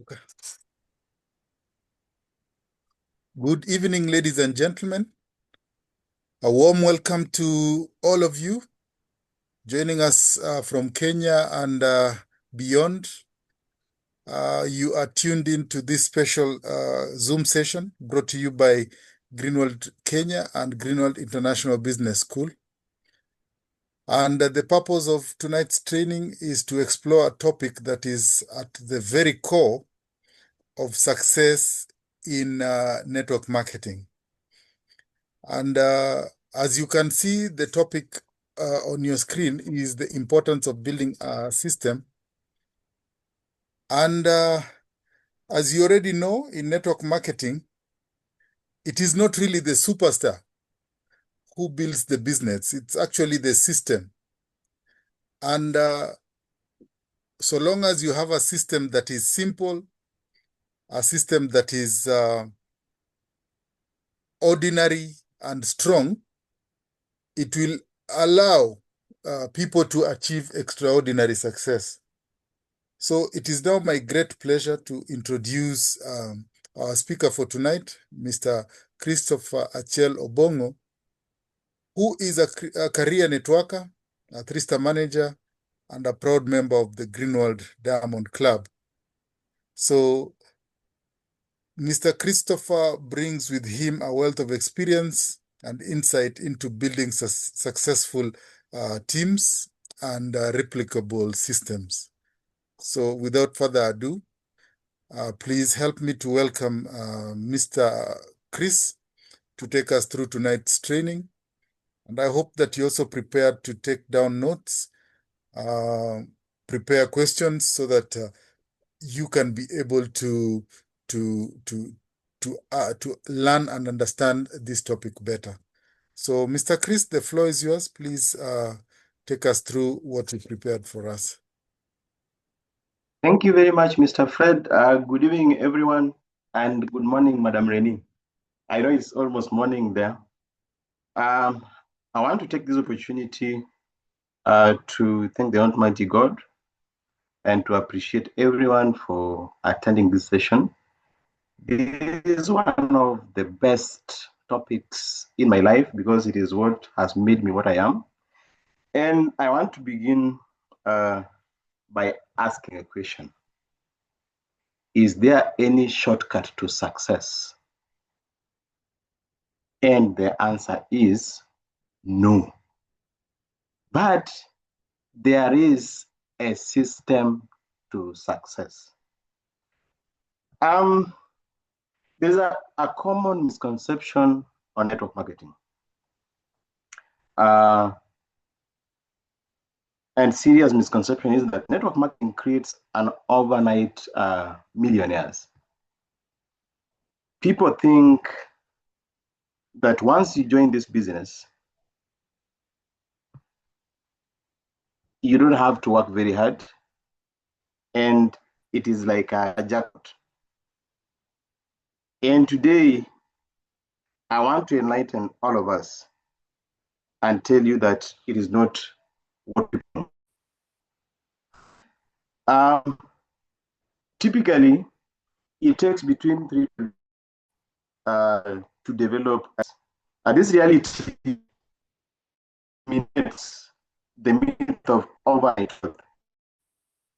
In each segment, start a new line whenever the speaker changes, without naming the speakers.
Okay. Good evening, ladies and gentlemen. A warm welcome to all of you joining us from Kenya and beyond. You are tuned into this special Zoom session brought to you by Greenwald Kenya and Greenwald International Business School. And the purpose of tonight's training is to explore a topic that is at the very core of success in network marketing. And as you can see, the topic on your screen is the importance of building a system. And as you already know, in network marketing, it is not really the superstar who builds the business. It's actually the system. And so long as you have a system that is simple, a system that is ordinary and strong, it will allow people to achieve extraordinary success. So it is now my great pleasure to introduce our speaker for tonight, Mr. Christopher Achel Obongo, who is a career networker, a 3-star manager, and a proud member of the Greenwald Diamond Club. So Mr. Christopher brings with him a wealth of experience and insight into building successful teams and replicable systems. So without further ado, please help me to welcome Mr. Chris to take us through tonight's training. And I hope that you're also prepared to take down notes, prepare questions so that you can be able to learn and understand this topic better. So, Mr. Chris, the floor is yours. Please take us through what you prepared for us.
Thank you very much, Mr. Fred. Good evening, everyone, and good morning, Madam Reni. I know it's almost morning there. I want to take this opportunity to thank the Almighty God and to appreciate everyone for attending this session. It is one of the best topics in my life because it is what has made me what I am. And I want to begin by asking a question. Is there any shortcut to success? And the answer is no. But there is a system to success. There's a common misconception on network marketing. And serious misconception is that network marketing creates an overnight millionaires. People think that once you join this business, you don't have to work very hard, and it is like a jackpot. And today, I want to enlighten all of us and tell you that it is not what people know. Typically, it takes between 3 to develop. This reality means the myth of overnight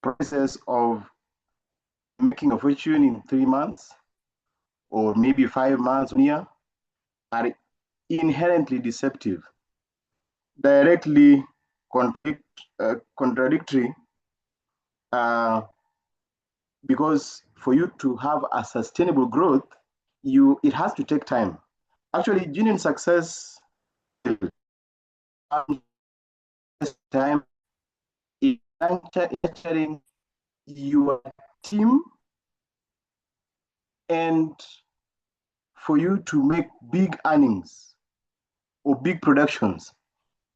process of making a fortune in 3 months or maybe 5 months, 1 year, are inherently deceptive, directly contradictory, because for you to have a sustainable growth, it has to take time. Actually, genuine success time is nurturing your team, and for you to make big earnings or big productions,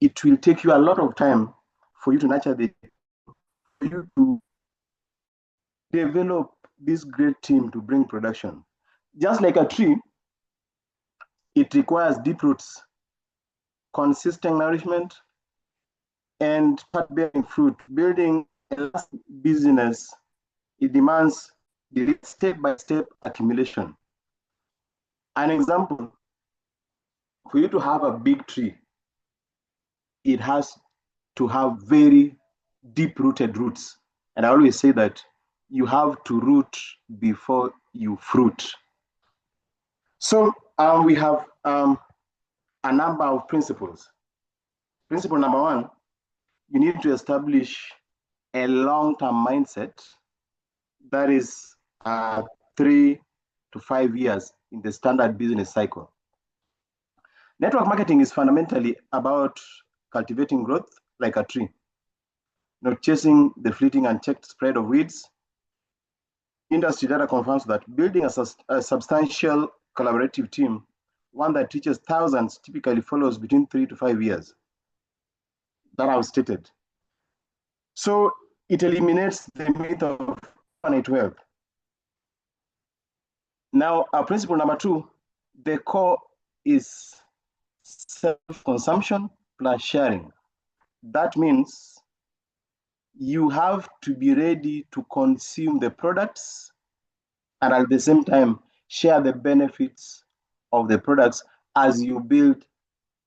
it will take you a lot of time for you to nurture for you to develop this great team to bring production. Just like a tree, it requires deep roots, consistent nourishment, and start bearing fruit. Building a business, it demands step-by-step accumulation. An example, for you to have a big tree, it has to have very deep-rooted roots. And I always say that you have to root before you fruit. So we have a number of principles. Principle number one, you need to establish a long-term mindset that is 3 to 5 years in the standard business cycle. Network marketing is fundamentally about cultivating growth like a tree, not chasing the fleeting and checked spread of weeds. Industry data confirms that building a substantial collaborative team, one that teaches thousands, typically follows between 3 to 5 years. That I've stated. So it eliminates the myth of overnight wealth. Now, our principle number two, the core is self-consumption plus sharing. That means you have to be ready to consume the products and at the same time share the benefits of the products as you build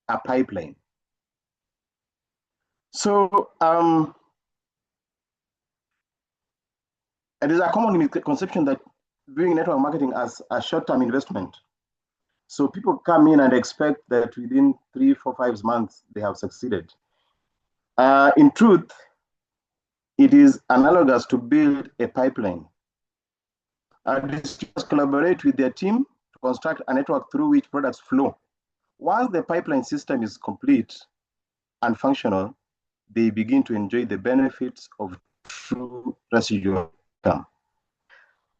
a pipeline. So it is a common misconception that doing network marketing as a short-term investment. So people come in and expect that within 3, 4, 5 months they have succeeded. In truth, it is analogous to build a pipeline. Distributors collaborate with their team to construct a network through which products flow. Once the pipeline system is complete and functional, they begin to enjoy the benefits of true residual income.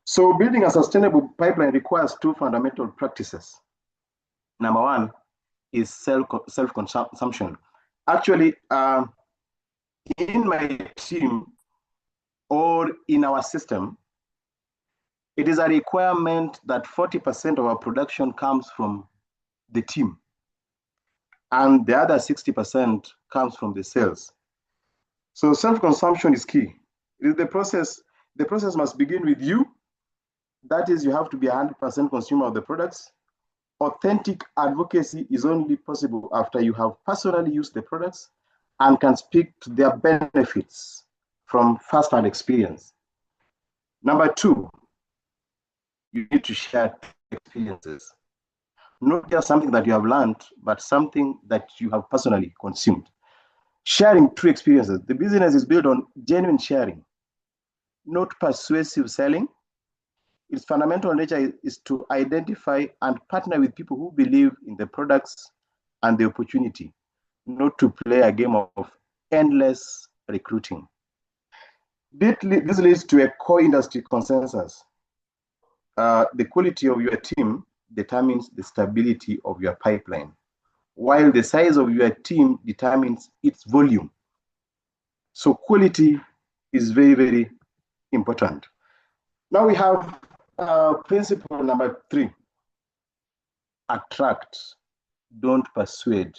So building a sustainable pipeline requires two fundamental practices. Number one is self-consumption. Actually, in my team or in our system, it is a requirement that 40% of our production comes from the team, and the other 60% comes from the sales. So self-consumption is key. The process must begin with you. That is, you have to be 100% consumer of the products. Authentic advocacy is only possible after you have personally used the products and can speak to their benefits from first-hand experience. Number two, you need to share experiences. Not just something that you have learned, but something that you have personally consumed. Sharing true experiences. The business is built on genuine sharing, not persuasive selling. Its fundamental nature is to identify and partner with people who believe in the products and the opportunity, not to play a game of endless recruiting. This leads to a core industry consensus. The quality of your team determines the stability of your pipeline, while the size of your team determines its volume. So quality is very, very important. Now we have principle number three: attract, don't persuade.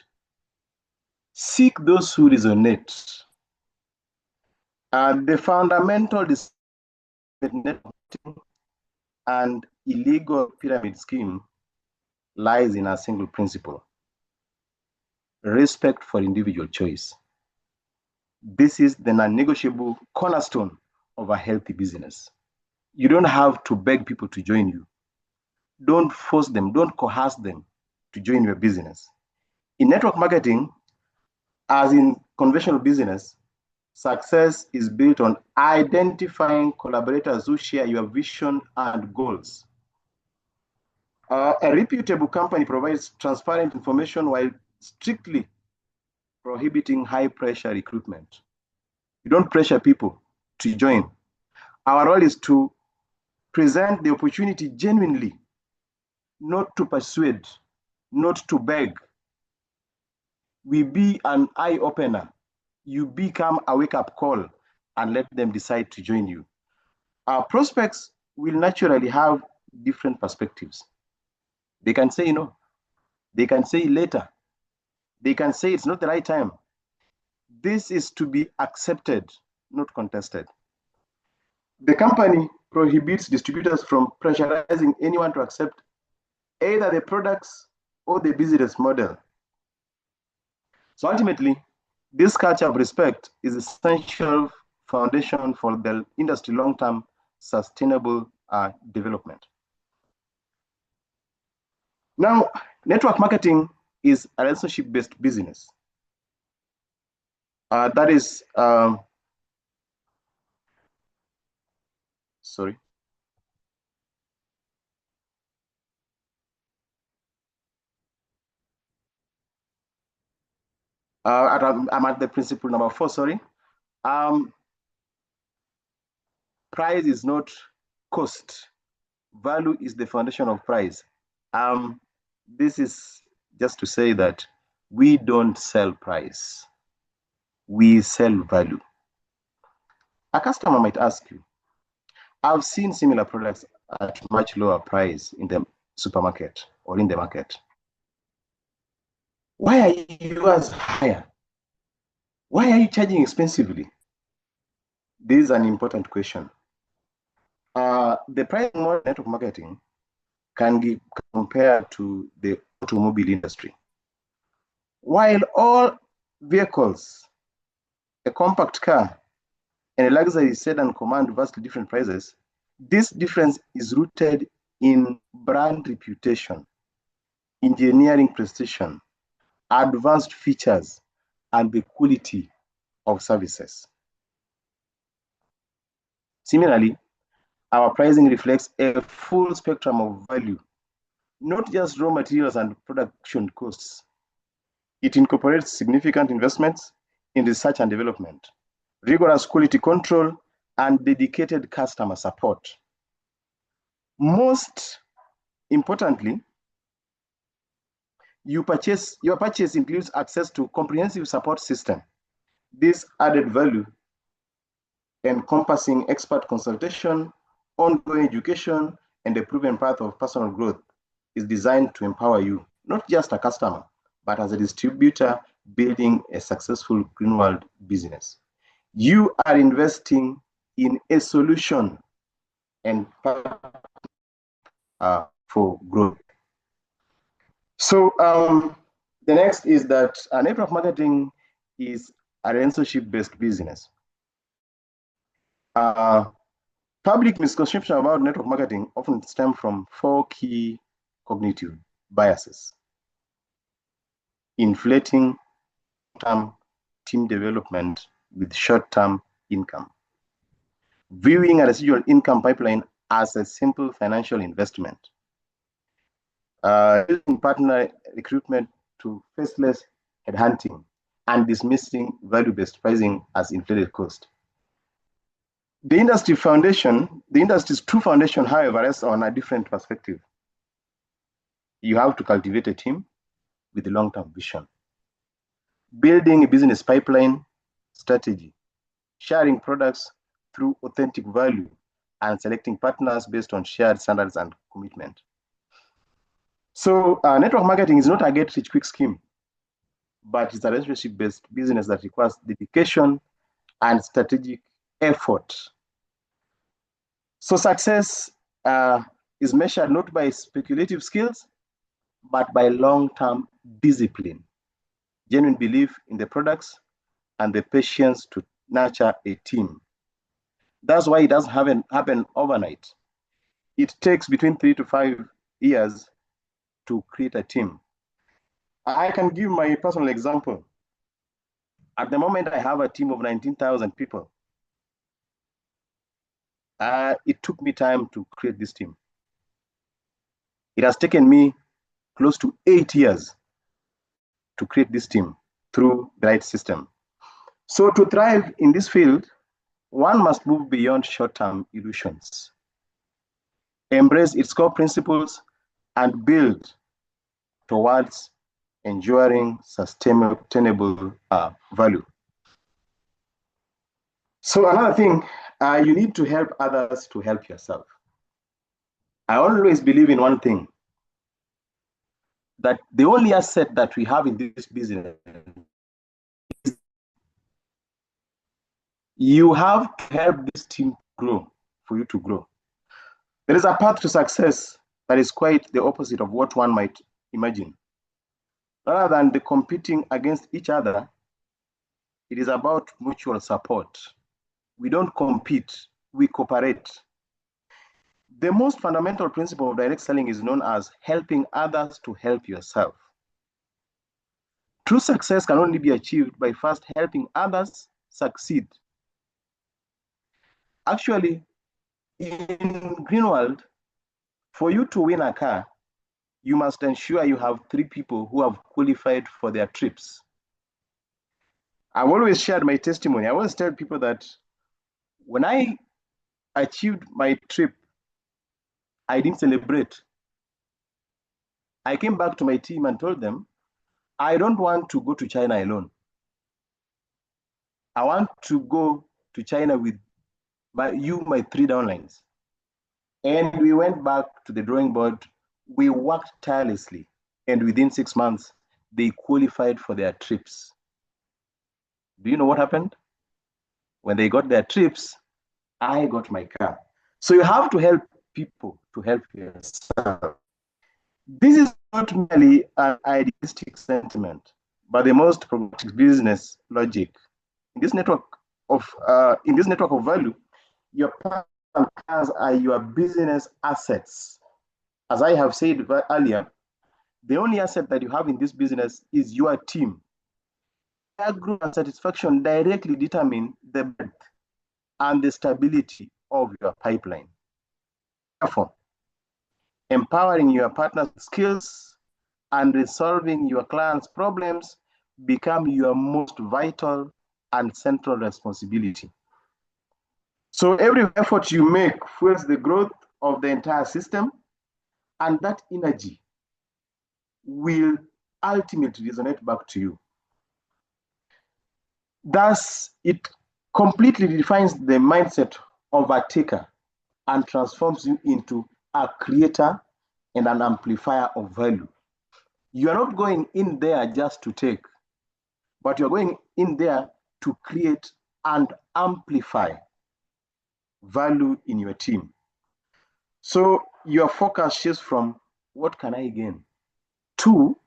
Seek those who resonate. The fundamental networking and illegal pyramid scheme lies in a single principle: respect for individual choice. This is the non-negotiable cornerstone of a healthy business. You don't have to beg people to join you. Don't force them, don't coerce them to join your business. In network marketing, as in conventional business, success is built on identifying collaborators who share your vision and goals. A reputable company provides transparent information while strictly prohibiting high-pressure recruitment. You don't pressure people to join. Our role is to present the opportunity genuinely, not to persuade, not to beg. We be an eye-opener. You become a wake-up call and let them decide to join you. Our prospects will naturally have different perspectives. They can say no. They can say later. They can say it's not the right time. This is to be accepted, not contested. The company prohibits distributors from pressurizing anyone to accept either the products or the business model. So ultimately, this culture of respect is essential foundation for the industry long-term sustainable development. Now, network marketing is a relationship-based business. That is, sorry. I'm at the principle number 4, sorry. Price is not cost. Value is the foundation of price. This is just to say that we don't sell price, we sell value. A customer might ask you, I've seen similar products at much lower price in the supermarket or in the market. Why are yours higher? Why are you charging expensively? This is an important question. The pricing model network marketing can be compared to the automobile industry. While all vehicles, a compact car, and a luxury sedan command vastly different prices, this difference is rooted in brand reputation, engineering precision, advanced features, and the quality of services. Similarly, our pricing reflects a full spectrum of value, not just raw materials and production costs. It incorporates significant investments in research and development, rigorous quality control, and dedicated customer support. Most importantly, your purchase includes access to comprehensive support system. This added value encompassing expert consultation, ongoing education, and a proven path of personal growth is designed to empower you, not just a customer, but as a distributor building a successful Greenworld business. You are investing in a solution and for growth. So the next is that network marketing is a relationship-based business. Public misconception about network marketing often stem from 4 key cognitive biases: inflating term team development with short-term income, viewing a residual income pipeline as a simple financial investment, using partner recruitment to faceless headhunting, and dismissing value-based pricing as inflated cost. The industry's true foundation, however, rests on a different perspective. You have to cultivate a team with a long-term vision, building a business pipeline strategy, sharing products through authentic value, and selecting partners based on shared standards and commitment. So network marketing is not a get-rich-quick scheme, but it's a relationship-based business that requires dedication and strategic effort. So success is measured not by speculative skills, but by long-term discipline, genuine belief in the products, and the patience to nurture a team. That's why it doesn't happen overnight. It takes between 3 to 5 years to create a team. I can give my personal example. At the moment, I have a team of 19,000 people. It took me time to create this team. It has taken me close to 8 years to create this team through the right system. So to thrive in this field, one must move beyond short-term illusions, embrace its core principles, and build towards enduring sustainable value. So another thing, you need to help others to help yourself. I always believe in one thing, that the only asset that we have in this business is you have to help this team grow. for you to grow. There is a path to success that is quite the opposite of what one might imagine. Rather than the competing against each other, it is about mutual support. We don't compete, we cooperate. The most fundamental principle of direct selling is known as helping others to help yourself. True success can only be achieved by first helping others succeed. Actually, in Greenwald, for you to win a car, you must ensure you have 3 people who have qualified for their trips. I've always shared my testimony. I always tell people that when I achieved my trip, I didn't celebrate. I came back to my team and told them, I don't want to go to China alone. I want to go to China with my 3 downlines. And we went back to the drawing board. We worked tirelessly. And within 6 months, they qualified for their trips. Do you know what happened? When they got their trips, I got my car. So you have to help people to help yourself. This is not merely an idealistic sentiment, but the most pragmatic business logic. In this network of value, your cars are your business assets. As I have said earlier, the only asset that you have in this business is your team. Their growth and satisfaction directly determine the breadth and the stability of your pipeline. Therefore, empowering your partner's skills and resolving your client's problems become your most vital and central responsibility. So every effort you make fuels the growth of the entire system, and that energy will ultimately resonate back to you. Thus, it completely defines the mindset of a taker and transforms you into a creator and an amplifier of value. You are not going in there just to take, but you're going in there to create and amplify value in your team. So your focus shifts from what can I gain to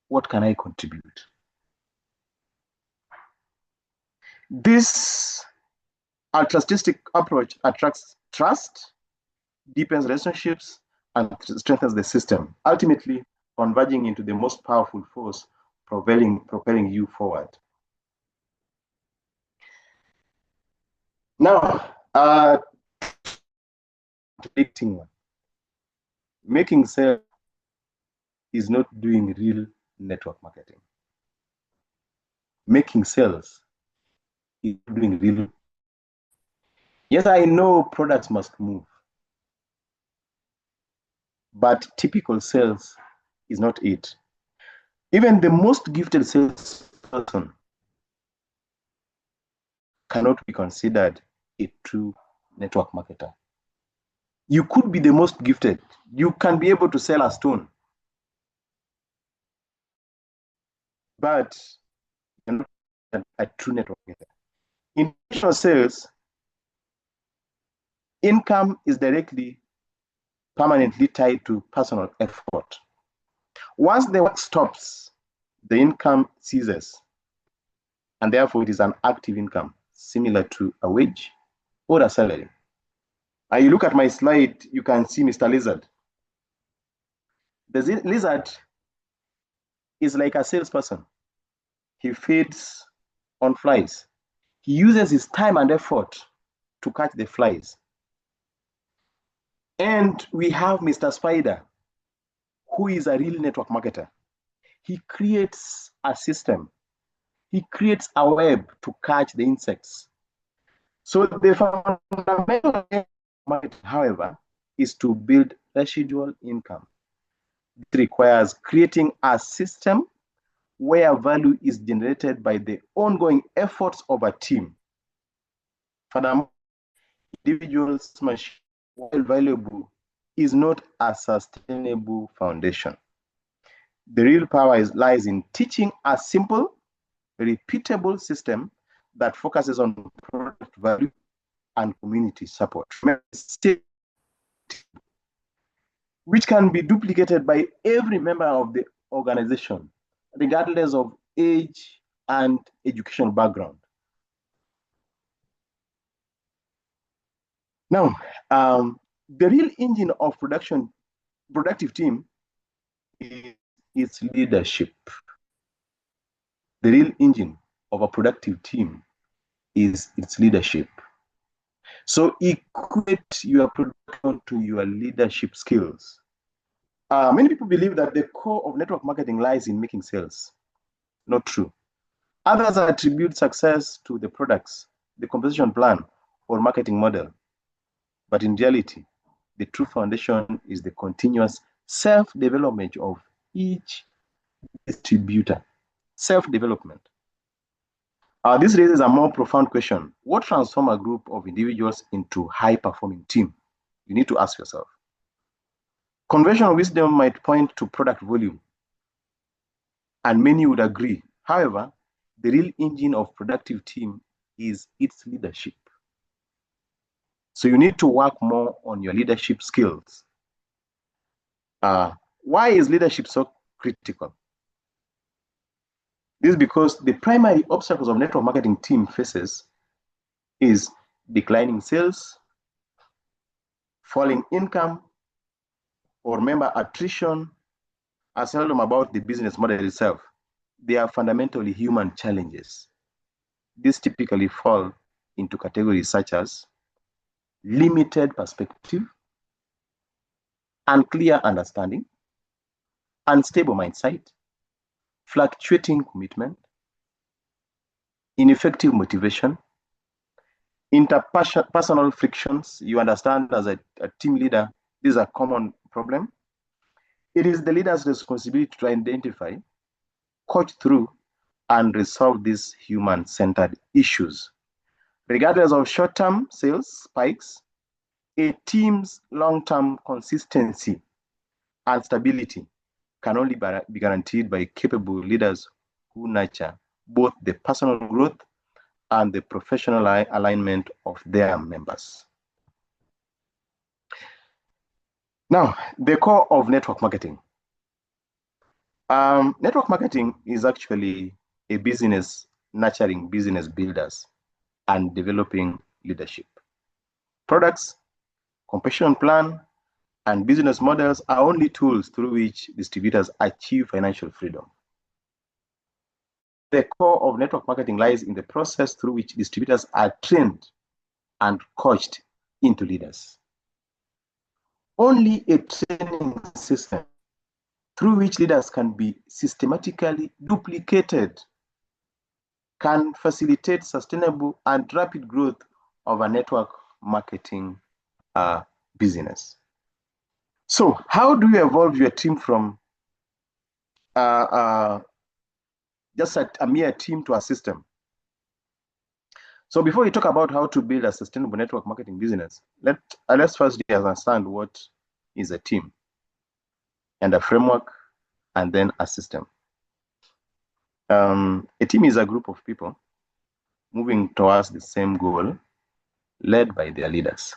what can I contribute. This altruistic approach attracts trust, deepens relationships, and strengthens the system, ultimately converging into the most powerful force propelling you forward. Now, predicting one. Making sales is not doing real network marketing. Making sales is doing real. Yes, I know products must move, but typical sales is not it. Even the most gifted salesperson cannot be considered a true network marketer. You could be the most gifted. You can be able to sell a stone, but you're not a true network marketer. In traditional sales, income is directly, permanently tied to personal effort. Once the work stops, the income ceases, and therefore it is an active income, similar to a wage or a salary. You look at my slide, you can see Mr. Lizard. The lizard is like a salesperson. He feeds on flies. He uses his time and effort to catch the flies. And we have Mr. Spider, who is a real network marketer. He creates a system. He creates a web to catch the insects. So the fundamental market, however, is to build residual income. It requires creating a system where value is generated by the ongoing efforts of a team. Furthermore, individuals must, while valuable, is not a sustainable foundation. The real power lies in teaching a simple, repeatable system that focuses on product value and community support, which can be duplicated by every member of the organization, regardless of age and educational background. Now, the real engine of productive team is its leadership. The real engine of a productive team is its leadership. So equate your production to your leadership skills. Many people believe that the core of network marketing lies in making sales. Not true. Others attribute success to the products, the compensation plan, or marketing model. But in reality, the true foundation is the continuous self-development of each distributor. Self-development. This raises a more profound question. What transforms a group of individuals into high-performing team? You need to ask yourself. Conventional wisdom might point to product volume, and many would agree. However, the real engine of productive team is its leadership. So you need to work more on your leadership skills. Why is leadership so critical? This is because the primary obstacles of network marketing team faces is declining sales, falling income, or member attrition are seldom about the business model itself. They are fundamentally human challenges. These typically fall into categories such as limited perspective, unclear understanding, unstable mindset, fluctuating commitment, ineffective motivation, interpersonal frictions. You understand, as a team leader, this is a common problem. It is the leader's responsibility to identify, coach through, and resolve these human-centered issues. Regardless of short-term sales spikes, a team's long-term consistency and stability can only be guaranteed by capable leaders who nurture both the personal growth and the professional alignment of their members. Now, the core of network marketing. Network marketing is actually a business nurturing business builders and developing leadership. Products, compensation plan, and business models are only tools through which distributors achieve financial freedom. The core of network marketing lies in the process through which distributors are trained and coached into leaders. Only a training system through which leaders can be systematically duplicated can facilitate sustainable and rapid growth of a network marketing business. So how do you evolve your team from just a mere team to a system? So before we talk about how to build a sustainable network marketing business, let's first understand what is a team, and a framework, and then a system. A team is a group of people moving towards the same goal, led by their leaders.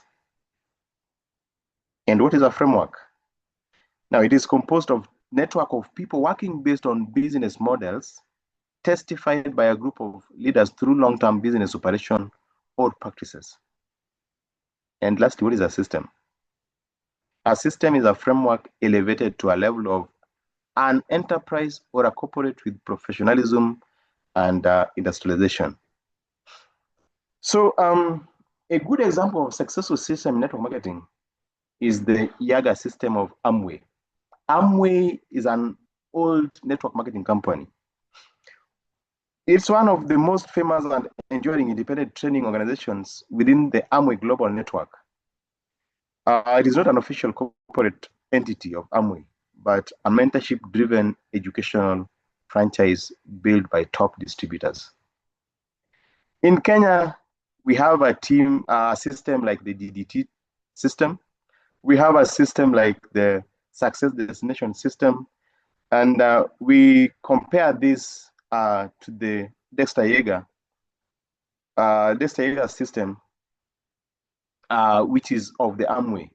And what is a framework? Now, it is composed of network of people working based on business models testified by a group of leaders through long-term business operation or practices. And lastly, what is a system? A system is a framework elevated to a level of an enterprise or a corporate with professionalism and industrialization. So a good example of successful system in network marketing is the Yaga system of Amway. Amway is an old network marketing company. It's one of the most famous and enduring independent training organizations within the Amway Global Network. It is not an official corporate entity of Amway, but a mentorship-driven educational franchise built by top distributors. In Kenya, we have a system like the DDT system. We have a system like the Success Destination system, and we compare this to the Dexter Yeager system. which is of the Amway.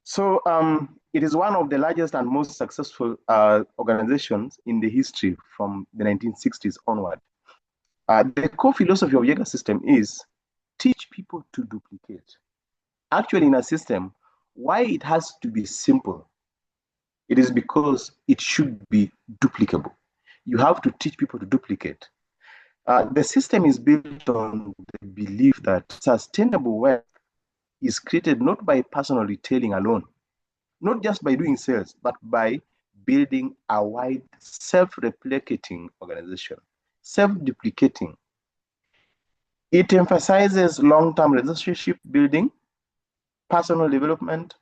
So it is one of the largest and most successful organizations in the history from the 1960s onward. The core philosophy of Jaeger system is teach people to duplicate. Actually, in a system, why it has to be simple? It is because it should be duplicable. You have to teach people to duplicate. The system is built on the belief that sustainable wealth is created not by personal retailing alone, not just by doing sales, but by building a wide self-replicating organization, self-duplicating. It emphasizes long-term relationship building, personal development,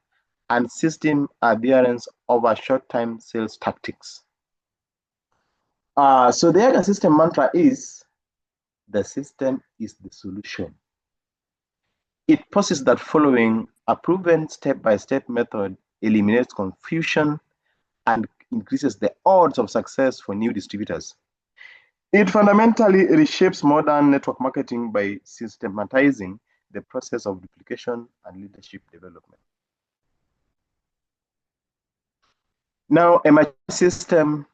and system adherence over short-term sales tactics. So the Jaeger system mantra is, the system is the solution. It posits that following a proven step-by-step method eliminates confusion and increases the odds of success for new distributors. It fundamentally reshapes modern network marketing by systematizing the process of duplication and leadership development. Now, a mature system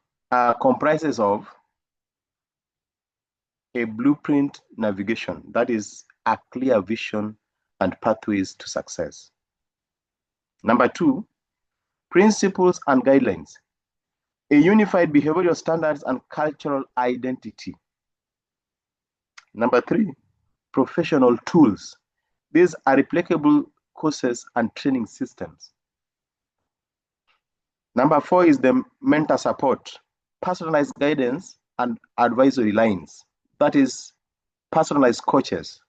comprises of a blueprint navigation, that is a clear vision and pathways to success. Number two, principles and guidelines, a unified behavioral standards and cultural identity. Number three, professional tools. These are replicable courses and training systems. Number four is the mentor support, personalized guidance and advisory lines. That is personalized coaches.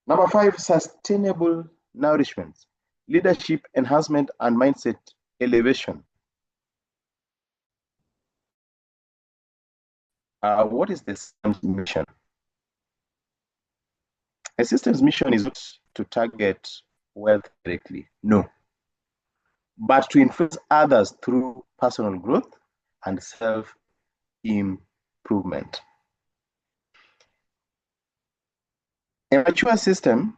Number five, sustainable nourishment, leadership enhancement and mindset elevation. What is the system's mission? A system's mission is not to target wealth directly, no, but to influence others through personal growth and self-improvement. A mature system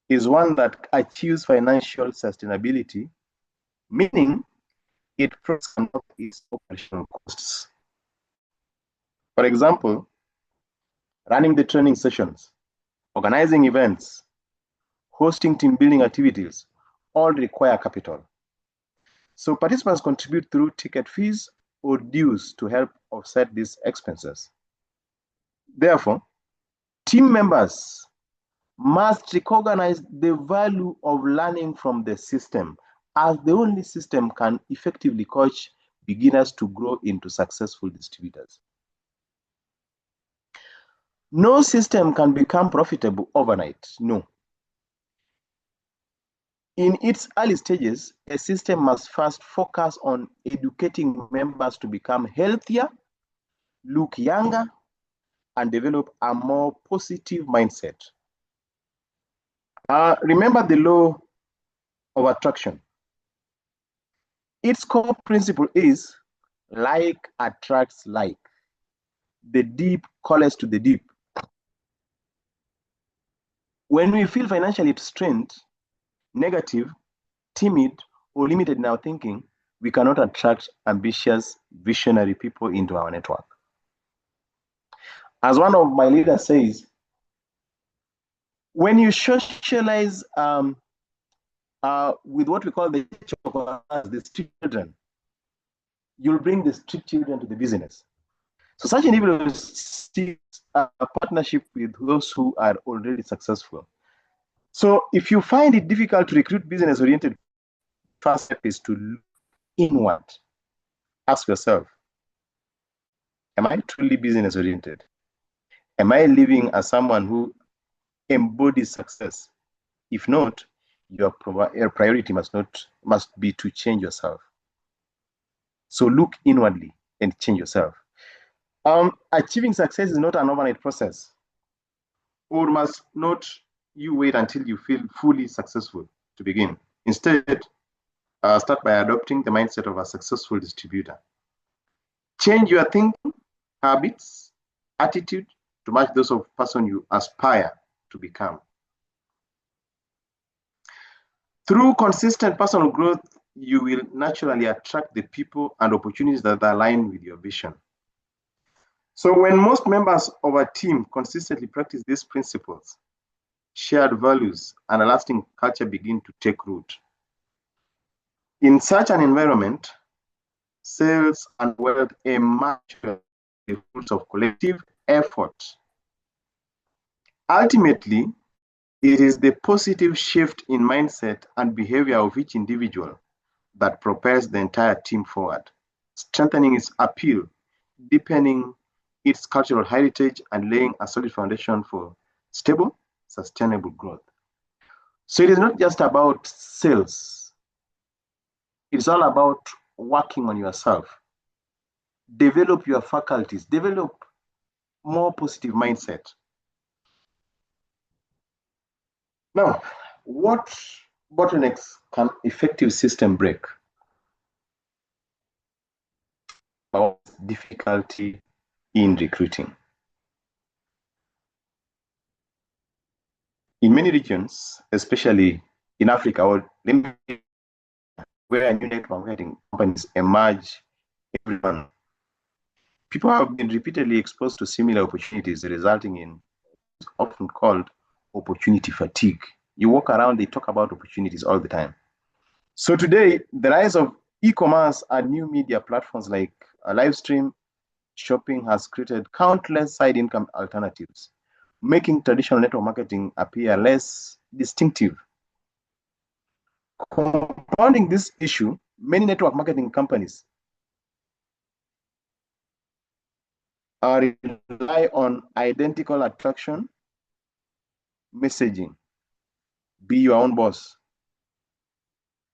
is one that achieves financial sustainability, meaning it proves its operational costs. For example, running the training sessions, organizing events, hosting team building activities, all require capital. So participants contribute through ticket fees or dues to help offset these expenses. Therefore, team members must recognize the value of learning from the system, as the only system can effectively coach beginners to grow into successful distributors. No system can become profitable overnight, no. In its early stages, a system must first focus on educating members to become healthier, look younger, and develop a more positive mindset. Remember the law of attraction. Its core principle is like attracts like. The deep calls to the deep. When we feel financially strained, negative, timid, or limited in our thinking, we cannot attract ambitious, visionary people into our network. As one of my leaders says, when you socialize with what we call the street children, you'll bring the street children to the business. So such individuals seek a partnership with those who are already successful. So if you find it difficult to recruit business-oriented, first step is to look inward. Ask yourself, am I truly business-oriented? Am I living as someone who embodies success? If not, your priority must be to change yourself. So look inwardly and change yourself. Achieving success is not an overnight process, or must not you wait until you feel fully successful to begin. Instead, start by adopting the mindset of a successful distributor. Change your thinking, habits, attitude to match those of person you aspire to become. Through consistent personal growth, you will naturally attract the people and opportunities that align with your vision. So when most members of a team consistently practice these principles, shared values and a lasting culture begin to take root. In such an environment, sales and wealth emerge as the fruits of collective effort. Ultimately, it is the positive shift in mindset and behavior of each individual that propels the entire team forward, strengthening its appeal, deepening its cultural heritage, and laying a solid foundation for stable, sustainable growth. So it is not just about sales. It's all about working on yourself. Develop your faculties, develop more positive mindset. Now, what bottlenecks can effective system break? About difficulty in recruiting. In many regions, especially in Africa, where new network marketing companies emerge every month, people have been repeatedly exposed to similar opportunities, resulting in often called opportunity fatigue. You walk around, they talk about opportunities all the time. So today, the rise of e-commerce and new media platforms like live stream shopping has created countless side income alternatives, making traditional network marketing appear less distinctive. Compounding this issue, many network marketing companies rely on identical attraction messaging: be your own boss,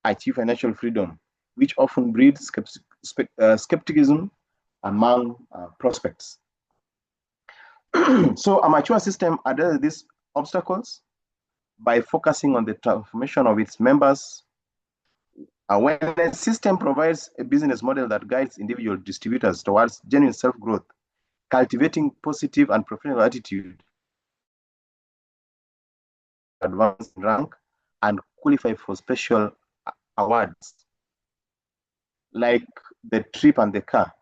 achieve financial freedom, which often breeds skepticism among prospects. So a mature system addresses these obstacles by focusing on the transformation of its members. When a system provides a business model that guides individual distributors towards genuine self-growth, cultivating positive and professional attitude, advance in rank, and qualify for special awards like the trip and the car,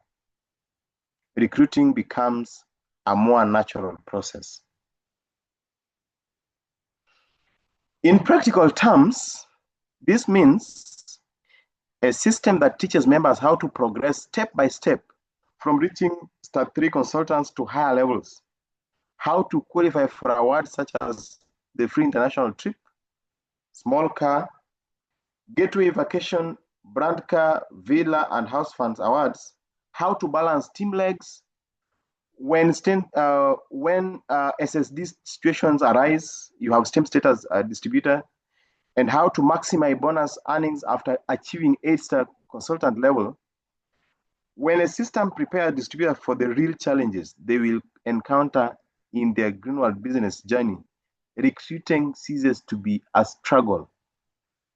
recruiting becomes a more natural process. In practical terms, this means a system that teaches members how to progress step by step from reaching Star 3 consultants to higher levels, how to qualify for awards such as the free international trip, small car, gateway vacation, brand car, villa, and house funds awards, how to balance team legs when SSD situations arise, you have STEM status distributor, and how to maximize bonus earnings after achieving 8-star consultant level. When a system prepares distributors for the real challenges they will encounter in their Greenwald business journey, recruiting ceases to be a struggle.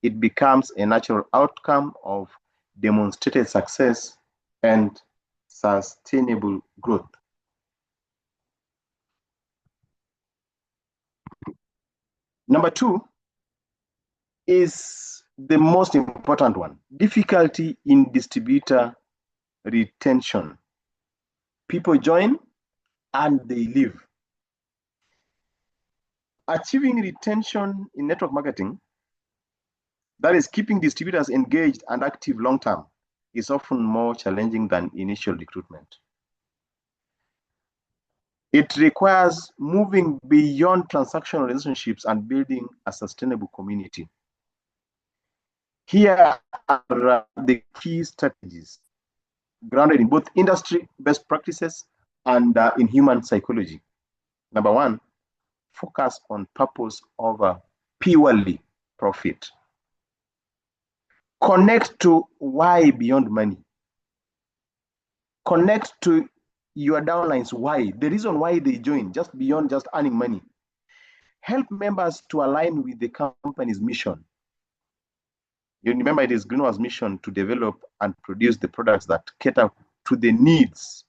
It becomes a natural outcome of demonstrated success and sustainable growth. Number 2 is the most important one: difficulty in distributor retention. People join and they leave. Achieving retention in network marketing, that is keeping distributors engaged and active long term, is often more challenging than initial recruitment. It requires moving beyond transactional relationships and building a sustainable community. Here are the key strategies grounded in both industry best practices and in human psychology. Number 1, focus on purpose over purely profit. Connect to why beyond money. Connect to your downlines why, the reason why they join, just beyond just earning money. Help members to align with the company's mission. You remember, it is Greenwald's mission to develop and produce the products that cater to the needs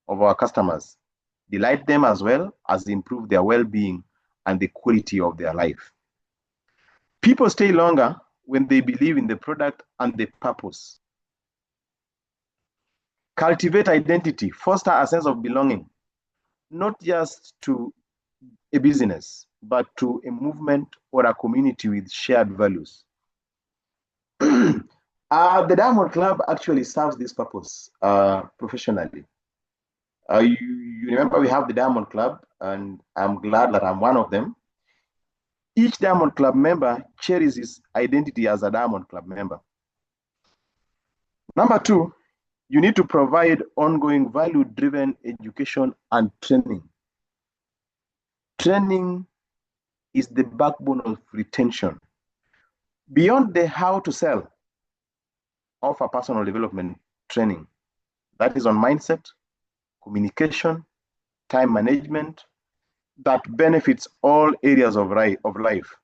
of our customers, delight them as well as improve their well-being and the quality of their life. People stay longer when they believe in the product and the purpose. Cultivate identity, foster a sense of belonging, not just to a business, but to a movement or a community with shared values. The Diamond Club actually serves this purpose professionally. You remember we have the Diamond Club, and I'm glad that I'm one of them. Each Diamond Club member cherishes his identity as a Diamond Club member. Number two, you need to provide ongoing value-driven education and training. Training is the backbone of retention. Beyond the how to sell, offer personal development training. That is on mindset, communication, time management, that benefits all areas of life.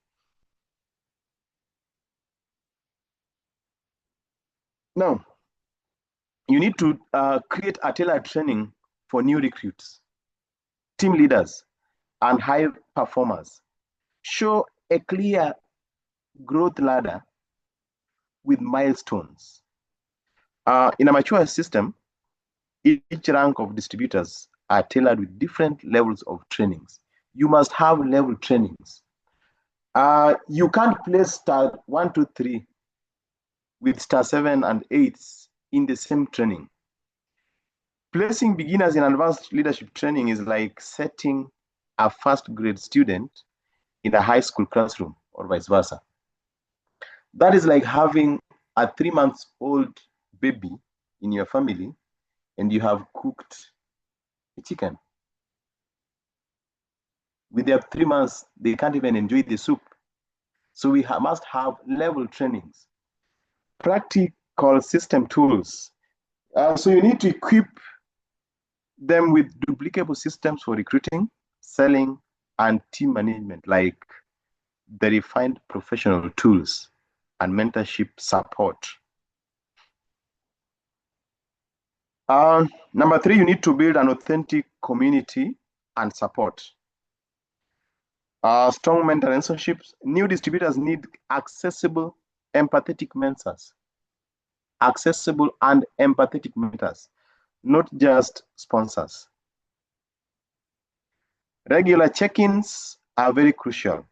Now, you need to create a tailored training for new recruits, team leaders, and high performers. Show a clear growth ladder with milestones. In a mature system, each rank of distributors are tailored with different levels of trainings. You must have level trainings. You can't place star 1, 2, 3 with star 7 and 8 in the same training. Placing beginners in advanced leadership training is like setting a first grade student in a high school classroom or vice versa. That is like having a 3-month-old baby in your family and you have cooked a chicken. With their 3 months, they can't even enjoy the soup. So we must have level trainings, practical system tools. So you need to equip them with duplicable systems for recruiting, selling, and team management, like the refined professional tools and mentorship support. Number 3, you need to build an authentic community and support. Strong mentorships. New distributors need accessible, empathetic mentors. Accessible and empathetic mentors, not just sponsors. Regular check-ins are very crucial.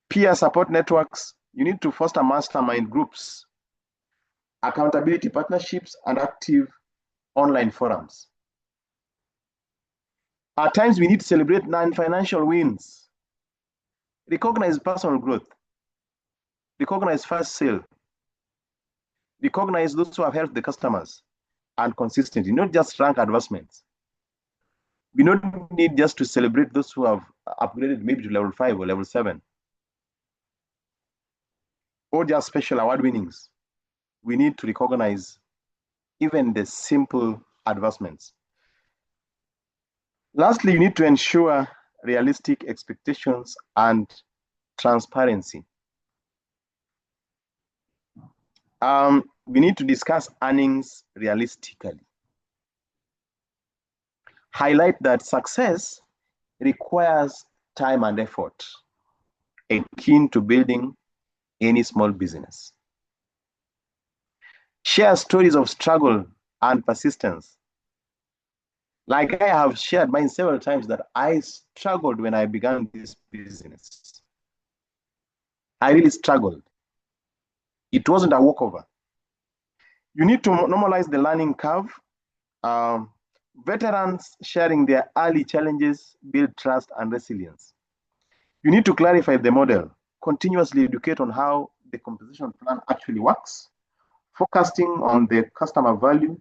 Peer support networks, you need to foster mastermind groups, accountability partnerships, and active online forums. At times, we need to celebrate non-financial wins. Recognize personal growth. Recognize first sale. Recognize those who have helped the customers and consistently, not just rank advancements. We don't need just to celebrate those who have upgraded maybe to level 5 or level 7. Or just special award winnings. We need to recognize even the simple advancements. Lastly, you need to ensure realistic expectations and transparency. We need to discuss earnings realistically. Highlight that success requires time and effort, akin to building any small business. Share stories of struggle and persistence. Like I have shared mine several times that I struggled when I began this business. I really struggled. It wasn't a walkover. You need to normalize the learning curve. Veterans sharing their early challenges build trust and resilience. You need to clarify the model, continuously educate on how the compensation plan actually works, focusing on the customer value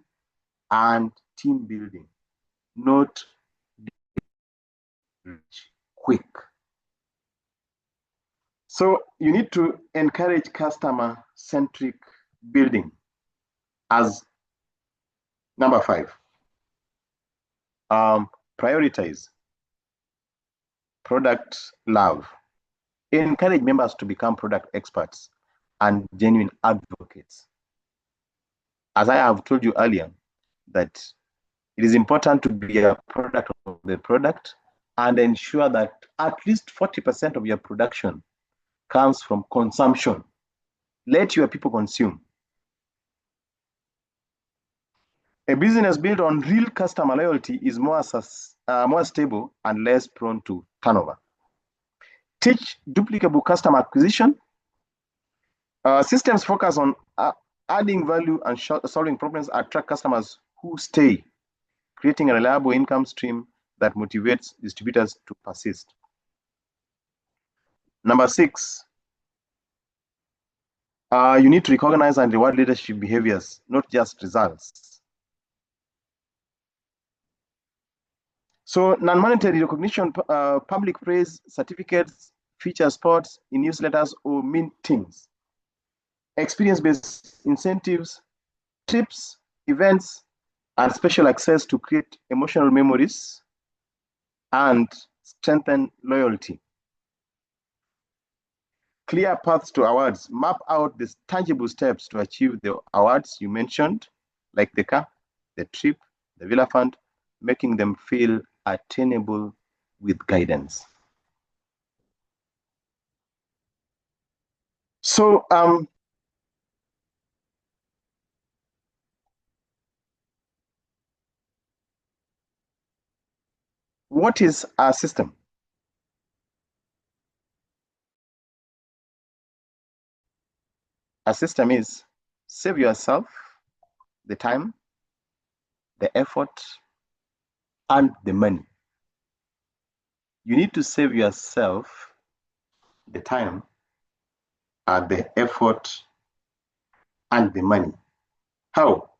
and team building, not quick. So you need to encourage customer-centric building as number 5. Prioritize product love. Encourage members to become product experts and genuine advocates. As I have told you earlier, that it is important to be a product of the product and ensure that at least 40% of your production comes from consumption. Let your people consume. A business built on real customer loyalty is more stable and less prone to turnover. Teach duplicable customer acquisition. Systems focus on adding value and solving problems attract customers who stay, creating a reliable income stream that motivates distributors to persist. Number 6, you need to recognize and reward leadership behaviors, not just results. So non-monetary recognition, public praise, certificates, feature spots in newsletters or meetings, experience-based incentives, trips, events, and special access to create emotional memories and strengthen loyalty. Clear paths to awards. Map out the tangible steps to achieve the awards you mentioned, like the car, the trip, the Villa Fund, making them feel attainable with guidance. So, what is our system? A system is save yourself the time, the effort, and the money. You need to save yourself the time, the effort, and the money. How?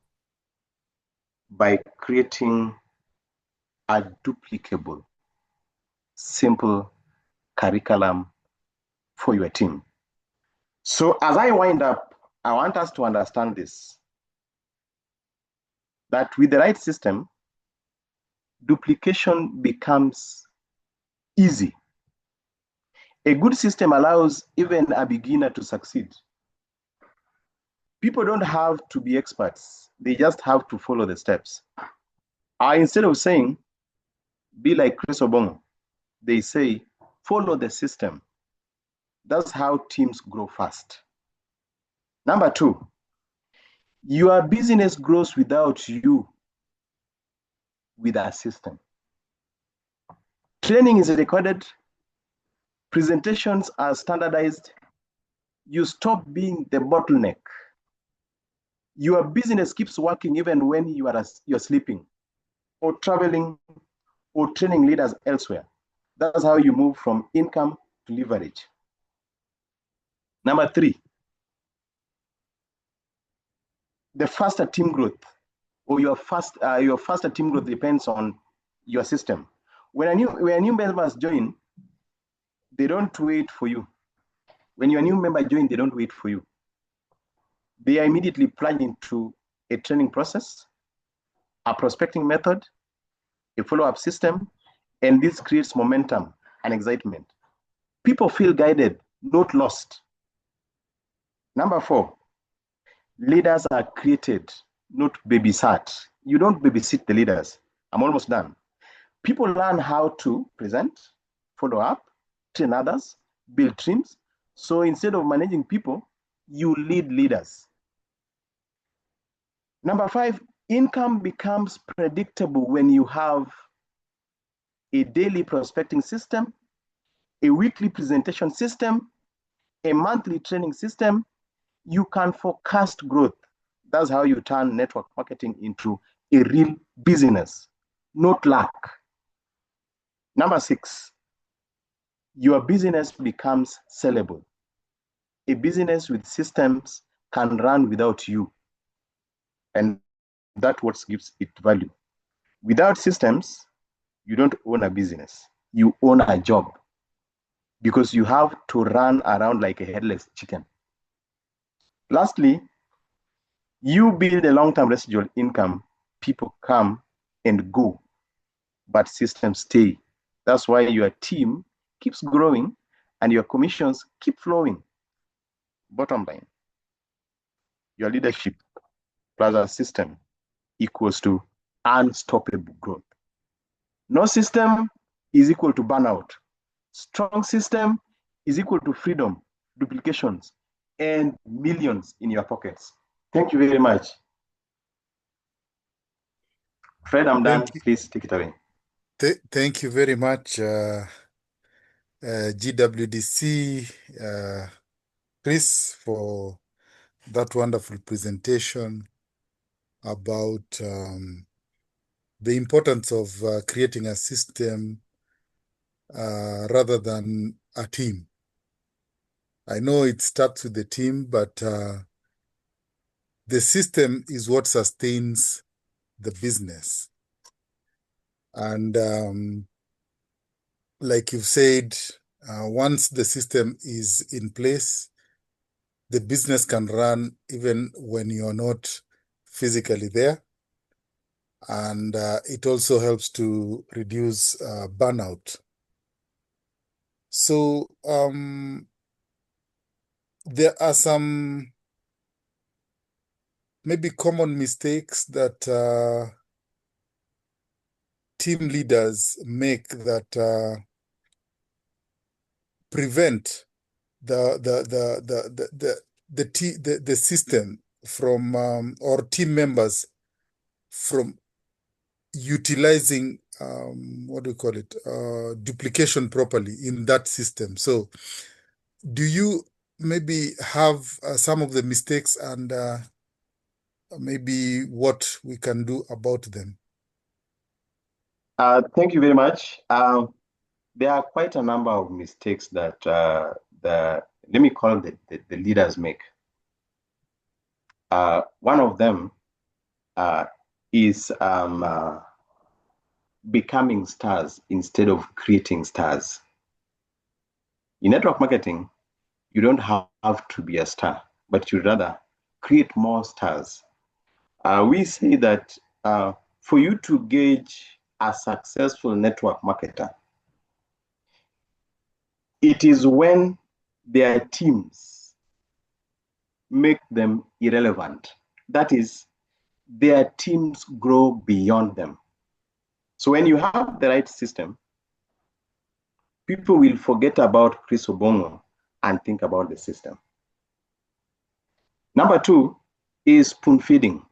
By creating a duplicable, simple curriculum for your team. So as I wind up, I want us to understand this, that with the right system, duplication becomes easy. A good system allows even a beginner to succeed. People don't have to be experts. They just have to follow the steps. Instead of saying, be like Chris Obongo, they say, follow the system. That's how teams grow fast. Number 2, your business grows without you with a system. Training is recorded, presentations are standardized, you stop being the bottleneck. Your business keeps working even when you're sleeping or traveling or training leaders elsewhere. That's how you move from income to leverage. Number 3, the faster team growth, or your faster team growth depends on your system. When new members join, they don't wait for you. When your new member joins, they don't wait for you. They are immediately plunged into a training process, a prospecting method, a follow-up system, and this creates momentum and excitement. People feel guided, not lost. Number 4, leaders are created, not babysat. You don't babysit the leaders. I'm almost done. People learn how to present, follow up, train others, build teams. So instead of managing people, you lead leaders. Number 5, income becomes predictable when you have a daily prospecting system, a weekly presentation system, a monthly training system. You can forecast growth. That's how you turn network marketing into a real business, not luck. Number 6, your business becomes sellable. A business with systems can run without you, and that's what gives it value. Without systems, you don't own a business. You own a job, because you have to run around like a headless chicken. Lastly, you build a long-term residual income. People come and go, but systems stay. That's why your team keeps growing and your commissions keep flowing. Bottom line, your leadership plus a system equals to unstoppable growth. No system is equal to burnout. Strong system is equal to freedom, duplications, and millions in your pockets. Thank you very much. Fred, I'm done.
Thank you.
Please take it away.
Thank you very much, GWDC, Chris, for that wonderful presentation about the importance of creating a system rather than a team. I know it starts with the team, but the system is what sustains the business. And like you've said, once the system is in place, the business can run even when you're not physically there. And it also helps to reduce burnout. So there are some maybe common mistakes that team leaders make that prevent the system from or team members from utilizing what do you call it, duplication properly in that system. So do you maybe have some of the mistakes and maybe what we can do about them?
Thank you very much. There are quite a number of mistakes that let me call the leaders make. One of them is becoming stars instead of creating stars. In network marketing, you don't have to be a star, but you rather create more stars. We say that for you to gauge a successful network marketer, it is when their teams make them irrelevant. That is, their teams grow beyond them. So when you have the right system, people will forget about Chris Obongo and think about the system. Number two is spoon feeding.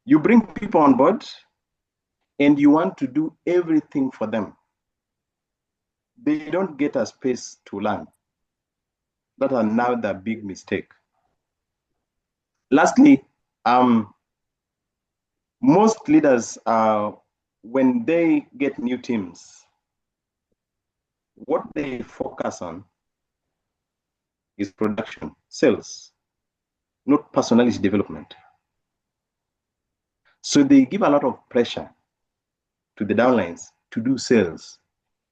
You bring people on board and you want to do everything for them. They don't get a space to learn. That's another big mistake. Lastly, most leaders, when they get new teams, what they focus on is production, sales, not personality development. So they give a lot of pressure to the downlines to do sales.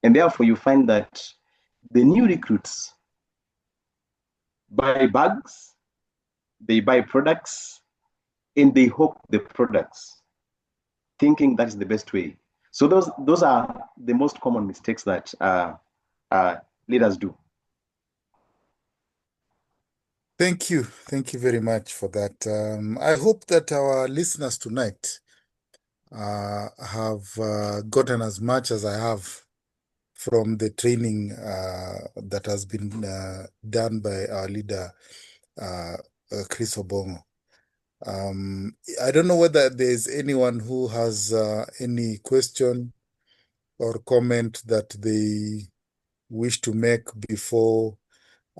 And therefore, you find that the new recruits buy bags, they buy products, and they hook the products, thinking that's the best way. So those are the most common mistakes that leaders do.
Thank you. Thank you very much for that. I hope that our listeners tonight have gotten as much as I have from the training that has been done by our leader, Chris Obongo. I don't know whether there's anyone who has any question or comment that they wish to make before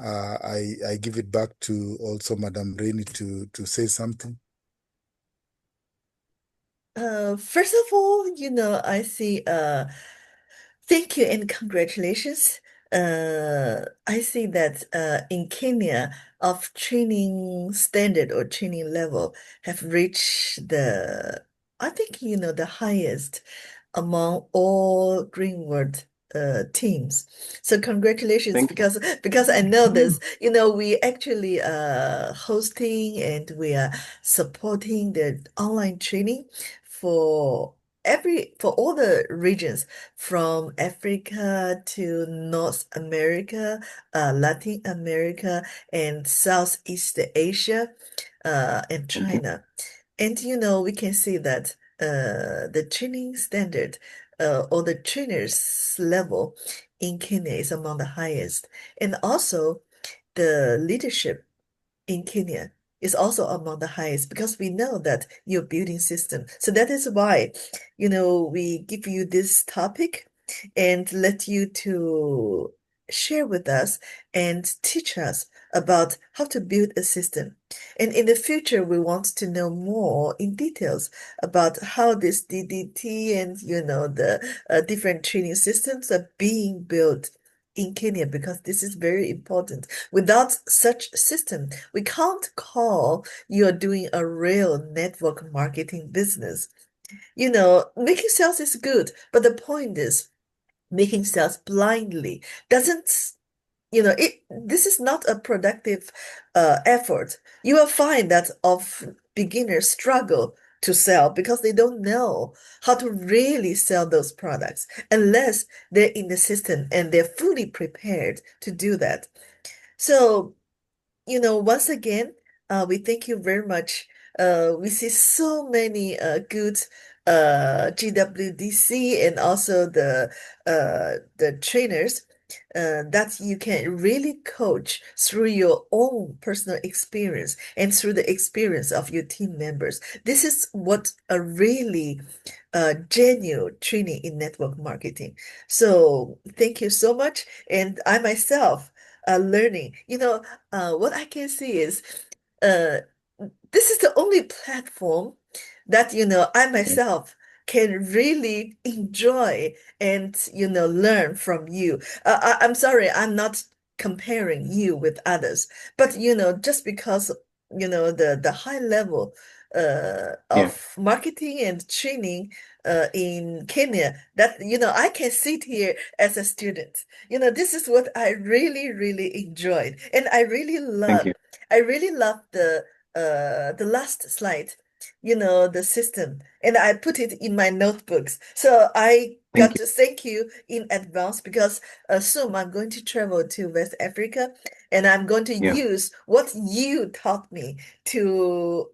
I give it back to also Madam Rainey to say something.
First of all, I see thank you and congratulations. I see that in Kenya, of training standard or training level have reached I think, the highest among all Greenwood teams. So congratulations,
Thank you.
because I know this, we actually hosting and we are supporting the online training for all the regions from Africa to North America, Latin America, and Southeast Asia, and
Thank you.
China. And we can see that the training standard or the trainers level in Kenya is among the highest. And also the leadership in Kenya is also among the highest because we know that you're building system. So that is why, we give you this topic and let you to share with us and teach us about how to build a system. And in the future, we want to know more in details about how this DDT and, the different training systems are being built in Kenya, because this is very important. Without such system, we can't call you're doing a real network marketing business. Making sales is good, but the point is making sales blindly doesn't, this is not a productive effort. You will find that of beginners struggle to sell because they don't know how to really sell those products unless they're in the system and they're fully prepared to do that. So, once again, we thank you very much. We see so many good GWDC and also the trainers that you can really coach through your own personal experience and through the experience of your team members. This is what a really genuine training in network marketing. So thank you so much. And I myself learning. What I can see is uh, this is the only platform that, I myself can really enjoy and, learn from you. I'm sorry, I'm not comparing you with others, but, just because, the high level
Yeah.
of marketing and training in Kenya, that, I can sit here as a student. This is what I really, really enjoyed. And
Thank you.
I really love the last slide, the system, and I put it in my notebooks. So I
Thank
got
you.
to thank you in advance because soon I'm going to travel to West Africa and I'm going to
Yeah.
use what you taught me to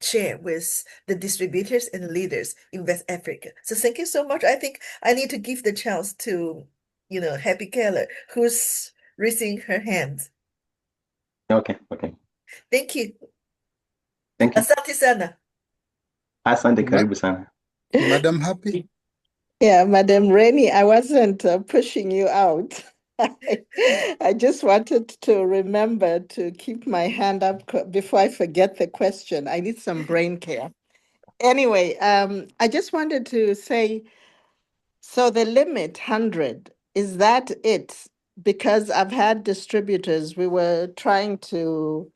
share with the distributors and leaders in West Africa. So thank you so much. I think I need to give the chance to, Happy Keller, who's raising her hand.
Okay. Okay.
Thank you.
Thank you.
Asante sana.
Asante,
Ma-
karibu sana.
Madam Happy?
Yeah, Madam Rainey, I wasn't pushing you out. I just wanted to remember to keep my hand up before I forget the question. I need some brain care. Anyway, I just wanted to say, so the limit 100, is that it? Because I've had distributors, we were trying to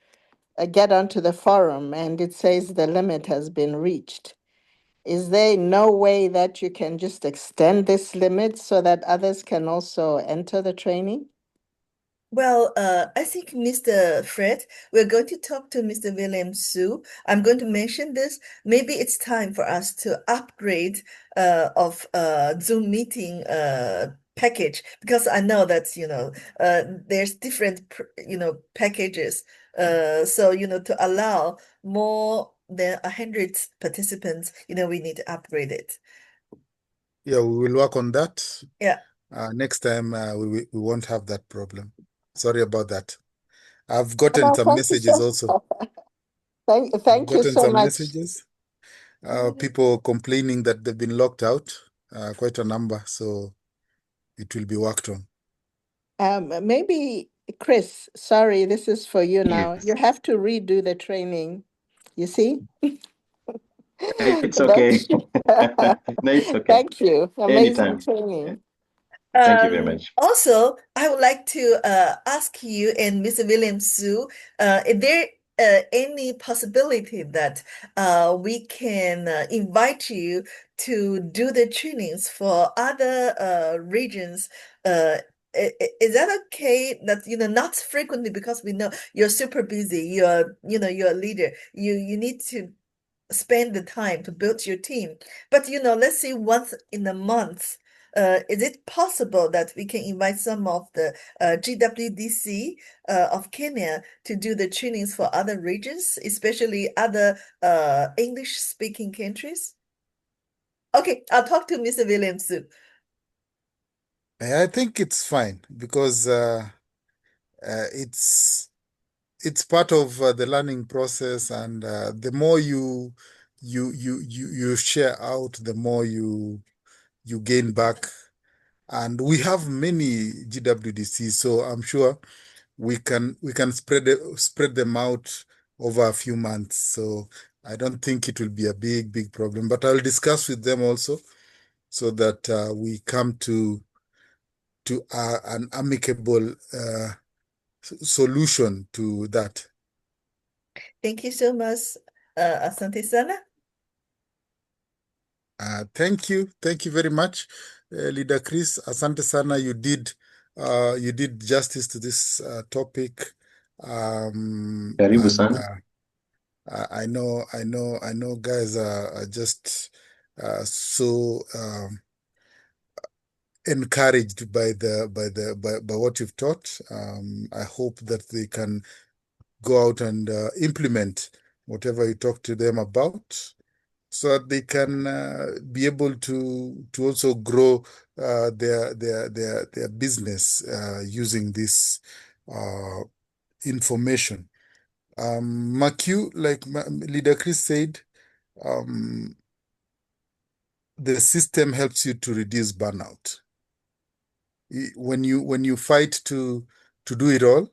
get onto the forum and it says the limit has been reached. Is there no way that you can just extend this limit so that others can also enter the training?
Well, I think Mr. Fred, we're going to talk to Mr. William Su. I'm going to mention this. Maybe it's time for us to upgrade of Zoom meeting package, because I know that, there's different, packages. So, to allow more than 100 participants, we need to upgrade it.
Yeah, we will work on that.
Yeah.
Next time, we won't have that problem. Sorry about that. I've gotten
No,
some
thank you
messages
so-
also.
Thank
I've
you
gotten
so
some
much.
messages. People complaining that they've been locked out, quite a number, so it will be worked on.
Maybe, Chris, sorry, this is for you
Yeah.
now. You have to redo the training. You see?
It's okay. No, it's okay.
Thank you. Amazing
Anytime.
training.
Thank you very much.
Also, I would like to ask you and Mr. William Su, is there any possibility that we can invite you to do the trainings for other regions? Is that okay? That, not frequently, because we know you're super busy. You're a leader. You need to spend the time to build your team. But let's say once in a month, is it possible that we can invite some of the GWDC of Kenya to do the trainings for other regions, especially other English-speaking countries? Okay, I'll talk to Mr. Williams soon.
I think it's fine because it's part of the learning process, and the more you share out, the more you gain back. And we have many GWDCs, so I'm sure we can spread them out over a few months. So I don't think it will be a big problem. But I'll discuss with them also, so that we come to an amicable solution to that.
Thank you so much, Asante Sana.
Thank you very much, Leader Chris. Asante Sana, you did justice to this topic.
Karibu sana.
I know guys are just so encouraged by what you've taught. I hope that they can go out and implement whatever you talk to them about, so that they can be able to also grow their business using this information. Makiu, like Leader Chris said, the system helps you to reduce burnout. When you fight to do it all,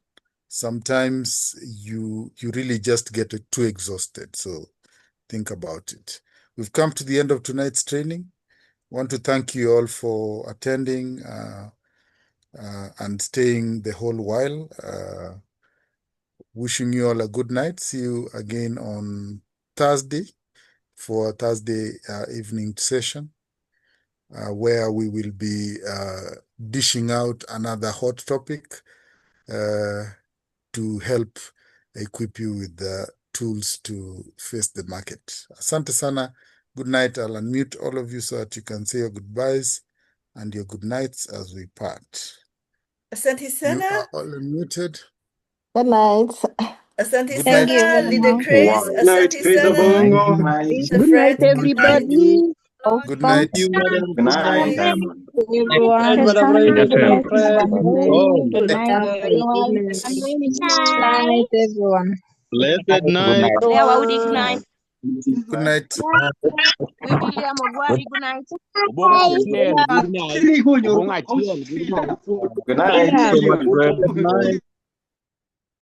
sometimes you really just get too exhausted. So think about it. We've come to the end of tonight's training. I want to thank you all for attending and staying the whole while. Wishing you all a good night. See you again on Thursday for a Thursday evening session, where we will be dishing out another hot topic to help equip you with the tools to face the market. Asante sana. Good night. I'll unmute all of you so that you can say your goodbyes and your good nights as we part.
Asante
You
Sana.
are all unmuted.
Good night.
Asante
Good
Sana,
night.
Leader Chris.
Good night,
Asante
Chris
Sana,
Obongo.
Mr.
Good
Fred.
night, everybody.
Good night.
You, madam. Good night, Diamond.
Everyone.
Madam Ray,
Good
Madam
night,
Fred.
Madam Ray.
Oh,
Good night, everyone. Good night, everyone.
blessed
Good
night.
night.
Leo Audi, good night.
Good night.
William Ogwari, good night.
Obonga Chiel, good night. Obonga Chiel, good night.
Good night.
So
See you
much,
on
Fred.
Tuesday.
Good night.